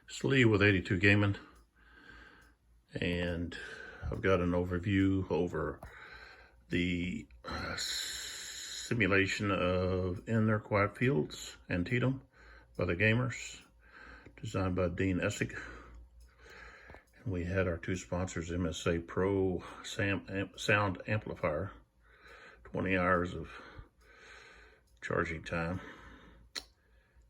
It's Lee with 82 Gaming, and I've got an overview over the simulation of In Their Quiet Fields, Antietam, by the gamers, designed by Dean Essig. And we had our two sponsors, MSA Pro Sound Amplifier, 20 hours of charging time.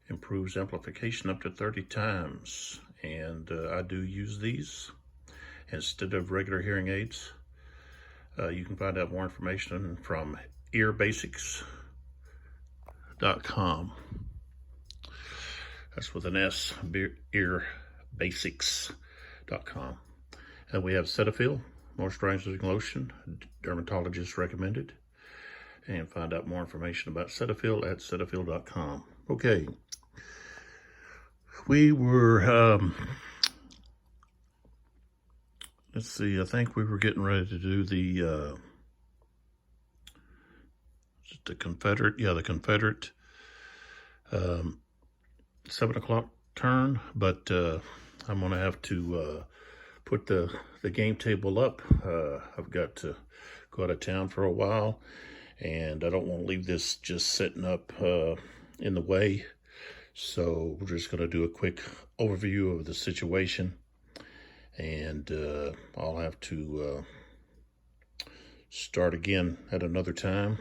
Improves amplification up to 30 times, and I do use these instead of regular hearing aids. You can find out more information from earbasics.com. That's with an S, earbasics.com. And we have Cetaphil moisturizing lotion, dermatologist recommended. And find out more information about Cetaphil at cetaphil.com. Okay. We were, let's see, I think we were getting ready to do the Confederate, the Confederate 7 o'clock turn, but I'm going to have to put the game table up. I've got to go out of town for a while, and I don't want to leave this just sitting up in the way. So we're just going to do a quick overview of the situation, and I'll have to start again at another time,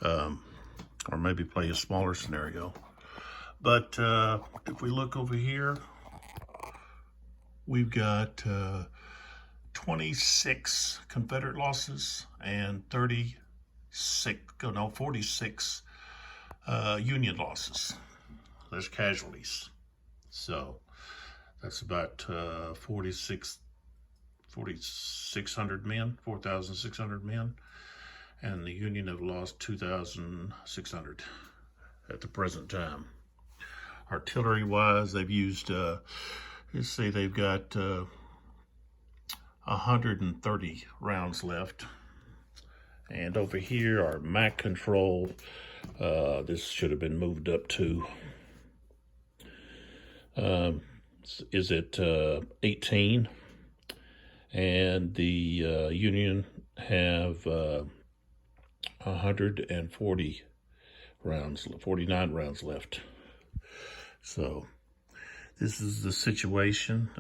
or maybe play a smaller scenario. But if we look over here, we've got 26 Confederate losses and 46 Union losses. There's casualties. So that's about 4,600 men, 4,600 men. And the Union have lost 2,600 at the present time. Artillery-wise, they've used, let's see, they've got 130 rounds left. And over here, our MAC control, this should have been moved up to, is it 18? And the Union have 140 rounds, 49 rounds left. So this is the situation.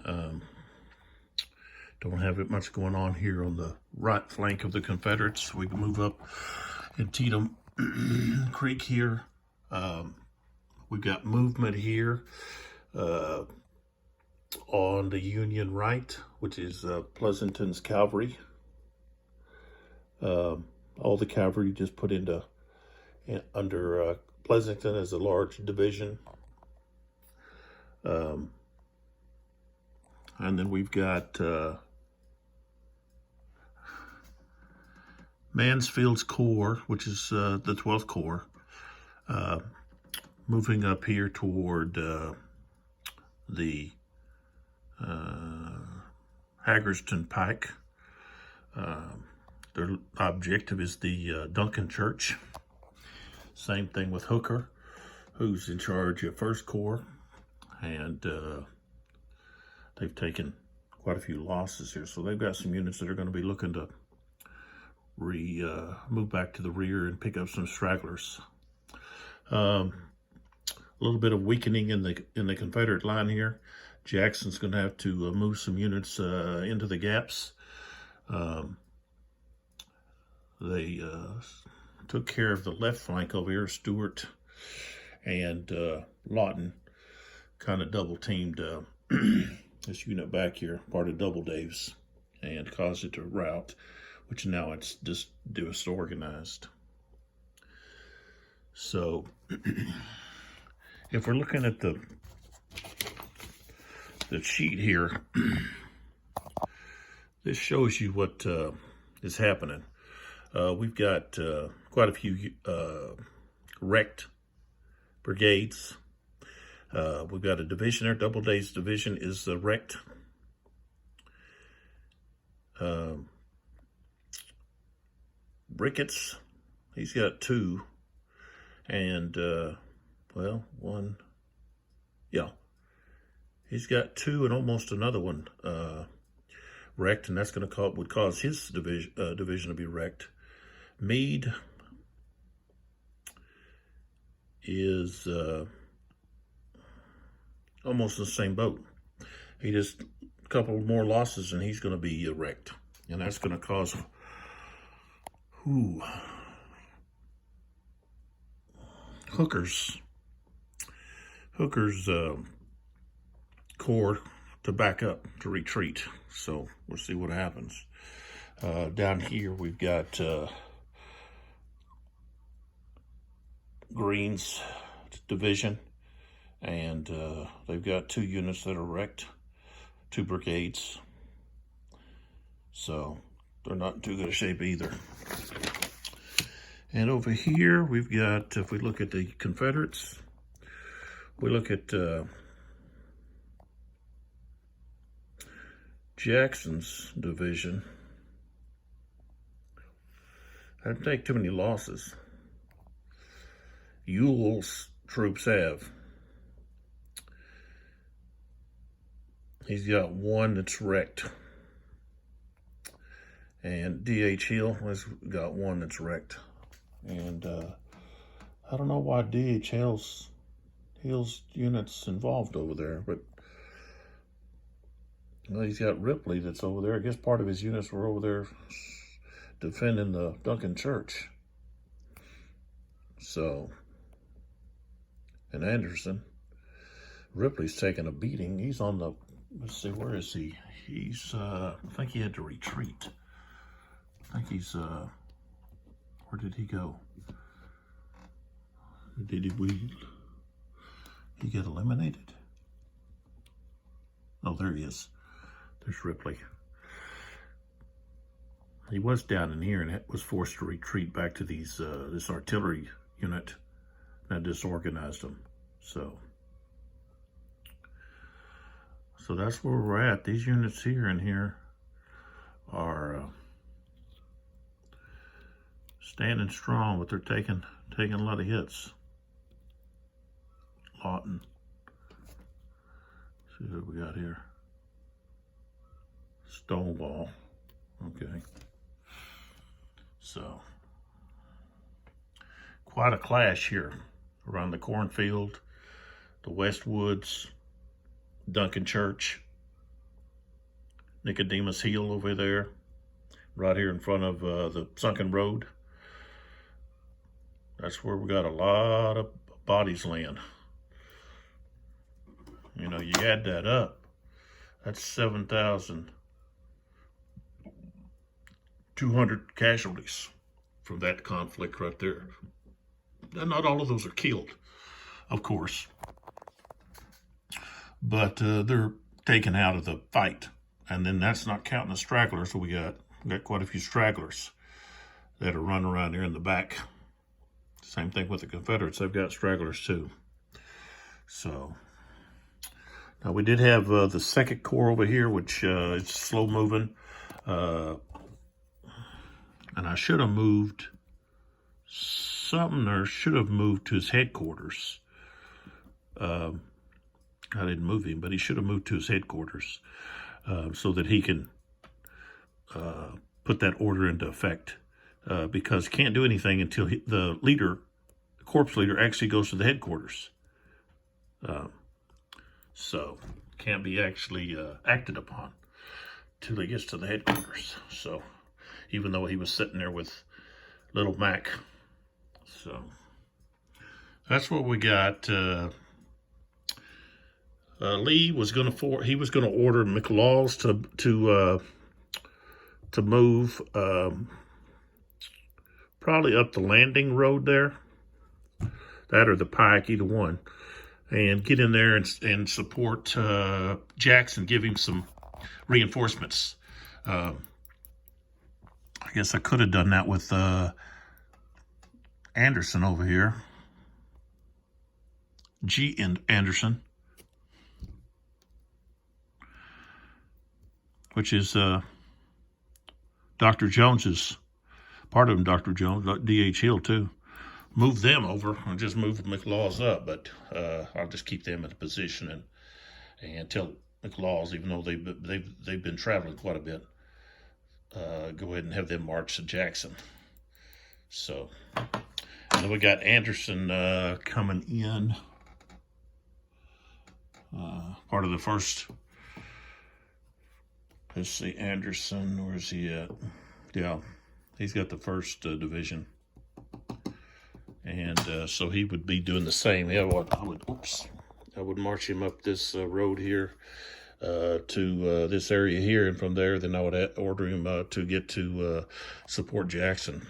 Don't have it much going on here on the right flank of the Confederates. We can move up Antietam Creek here. We've got movement here on the Union right, which is Pleasanton's cavalry. All the cavalry just put into under Pleasanton as a large division. And then we've got Mansfield's Corps, which is the 12th Corps, moving up here toward the Hagerstown Pike. Their objective is the Duncan Church. Same thing with Hooker, who's in charge of 1st Corps, and they've taken quite a few losses here. So they've got some units that are going to be looking to move back to the rear and pick up some stragglers. A little bit of weakening in the Confederate line here. Jackson's going to have to move some units into the gaps. They took care of the left flank over here. Stewart and Lawton kind of double teamed this unit back here, part of Double Dave's, and caused it to rout, which now it's just disorganized. So if we're looking at the sheet here, this shows you what is happening. We've got quite a few wrecked brigades. We've got a division there. Doubleday's division is wrecked. Brickett's, he's got 2. And, well, 1, yeah. He's got two and almost another one wrecked, and that's going to would cause his division to be wrecked. Meade is almost in the same boat. He just a couple more losses and he's going to be wrecked, and that's going to cause Hooker's core to back up, to retreat. So we'll see what happens. Down here we've got Green's division, and they've got two units that are wrecked, two brigades. So they're not in too good a shape either. And over here we've got, if we look at the Confederates, we look at Jackson's division. I didn't take too many losses. Ewell's troops have. He's got one that's wrecked. And D.H. Hill has got one that's wrecked. And I don't know why D.H. Hill's unit's involved over there, but well, he's got Ripley that's over there. I guess part of his units were over there defending the Duncan Church. So, and Anderson, Ripley's taking a beating. He's on the, let's see, where is he? He's, I think he had to retreat. I think he's, where did he go? Did he get eliminated? Oh, there he is. There's Ripley. He was down in here and was forced to retreat back to these this artillery unit that disorganized them. So that's where we're at. These units here and here are standing strong, but they're taking a lot of hits. Lawton. See what we got here. Stonewall. Okay. So, quite a clash here around the cornfield, the Westwoods, Duncan Church, Nicodemus Hill over there, right here in front of the sunken road. That's where we got a lot of bodies laying. You know, you add that up, that's 7,200 casualties from that conflict right there. And not all of those are killed, of course, but they're taken out of the fight. And then that's not counting the stragglers. So we got quite a few stragglers that are running around here in the back. Same thing with the Confederates. They've got stragglers too. So now we did have the Second Corps over here, which is slow moving. And I should have moved something, or should have moved to his headquarters. I didn't move him, but he should have moved to his headquarters so that he can put that order into effect. Because he can't do anything until the corps leader actually goes to the headquarters. So can't be actually acted upon till he gets to the headquarters. So even though he was sitting there with Little Mac. So that's what we got. Lee was going to order McLaws to move probably up the landing road there, that or the Pike, either one, and get in there and support Jackson, give him some reinforcements. I guess I could have done that with Anderson over here. Anderson, which is Dr. Jones's, part of him, Dr. Jones, D.H. Hill too. Move them over and just move McLaws up, but I'll just keep them in a position and tell McLaws, even though they've been traveling quite a bit, go ahead and have them march to Jackson. So, and then we got Anderson coming in, part of the first. Let's see, Anderson, where's he at? Yeah, he's got the first division. And so he would be doing the same. Yeah, I would march him up this road here to this area here, and from there, then I would order him to get to support Jackson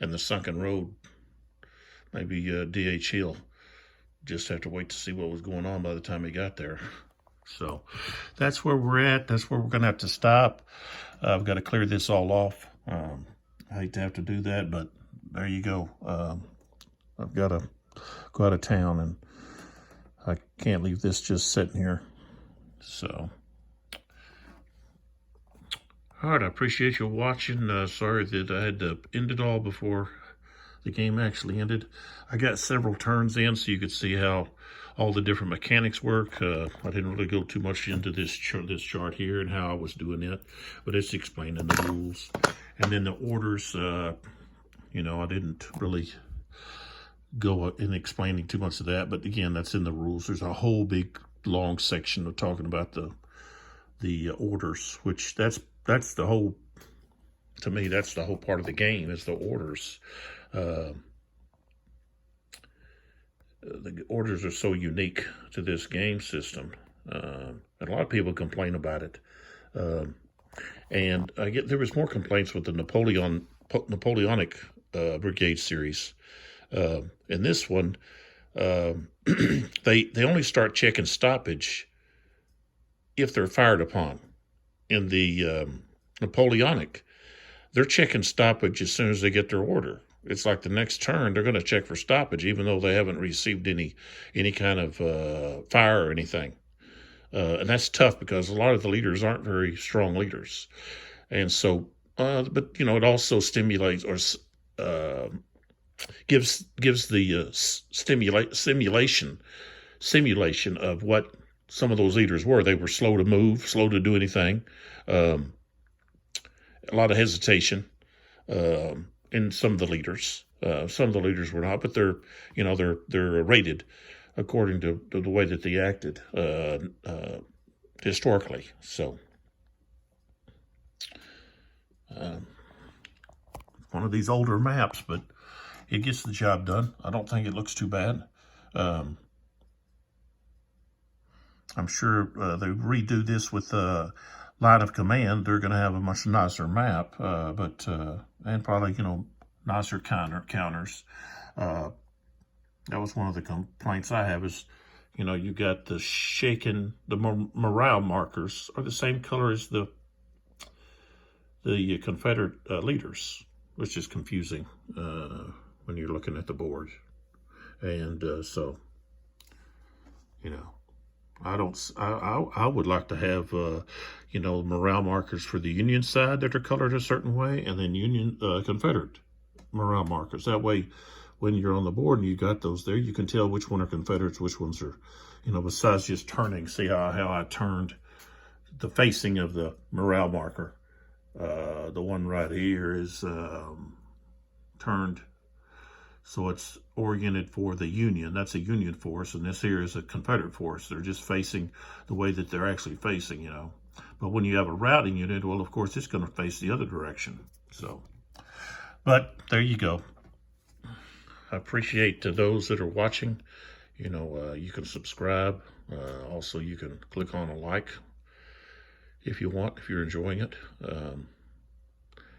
and the sunken road, maybe D.H. Hill. Just have to wait to see what was going on by the time he got there. So that's where we're at. That's where we're going to have to stop. I've got to clear this all off. I hate to have to do that, but there you go. I've got to go out of town, and I can't leave this just sitting here. So, all right, I appreciate you watching. Sorry that I had to end it all before the game actually ended. I got several turns in so you could see how all the different mechanics work. I didn't really go too much into this chart here and how I was doing it, but it's explaining the rules. And then the orders, you know, I didn't really go in explaining too much of that, but again, that's in the rules. There's a whole big long section of talking about the orders, which that's the whole, to me, that's the whole part of the game, is the orders. The orders are so unique to this game system, and a lot of people complain about it. And there was more complaints with the Napoleonic Brigade series. In this one, they only start checking stoppage if they're fired upon. In the Napoleonic, they're checking stoppage as soon as they get their order. It's like the next turn, they're going to check for stoppage, even though they haven't received any kind of fire or anything. And that's tough because a lot of the leaders aren't very strong leaders. And so, but, you know, it also stimulates or gives the simulation of what some of those leaders were. They were slow to move, slow to do anything, a lot of hesitation in some of the leaders. Some of the leaders were not, but they're rated according to the way that they acted historically. So one of these older maps, but it gets the job done. I don't think it looks too bad. I'm sure they redo this with line of command. They're going to have a much nicer map, and probably, you know, nicer counters. That was one of the complaints I have is, you know, you got the morale markers are the same color as the Confederate leaders, which is confusing when you're looking at the board. And so, you know, I would like to have, you know, morale markers for the Union side that are colored a certain way, and then Confederate morale markers. That way, when you're on the board and you got those there, you can tell which one are Confederates, which ones are, you know, besides just turning. See how I turned the facing of the morale marker. The one right here is turned so it's oriented for the Union. That's a Union force, and this here is a Confederate force. They're just facing the way that they're actually facing, you know. But when you have a routing unit, well, of course, it's going to face the other direction. So, but there you go. I appreciate those that are watching. You know, you can subscribe. Also, you can click on a like if you want, if you're enjoying it.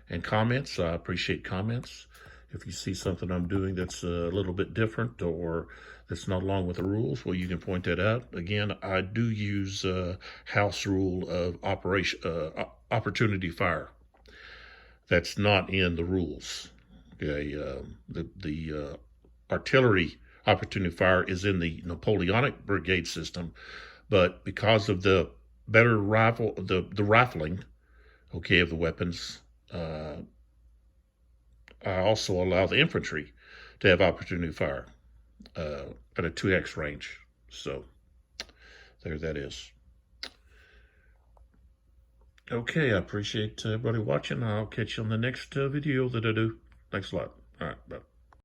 And comments. I appreciate comments. If you see something I'm doing that's a little bit different or that's not along with the rules, well, you can point that out. Again, I do use house rule of opportunity fire. That's not in the rules. Okay, the artillery opportunity fire is in the Napoleonic brigade system, but because of the better rifle, the rifling, okay, of the weapons, I also allow the infantry to have opportunity fire at a 2x range. So there that is. Okay, I appreciate everybody watching. I'll catch you on the next video that I do. Thanks a lot. All right, bye.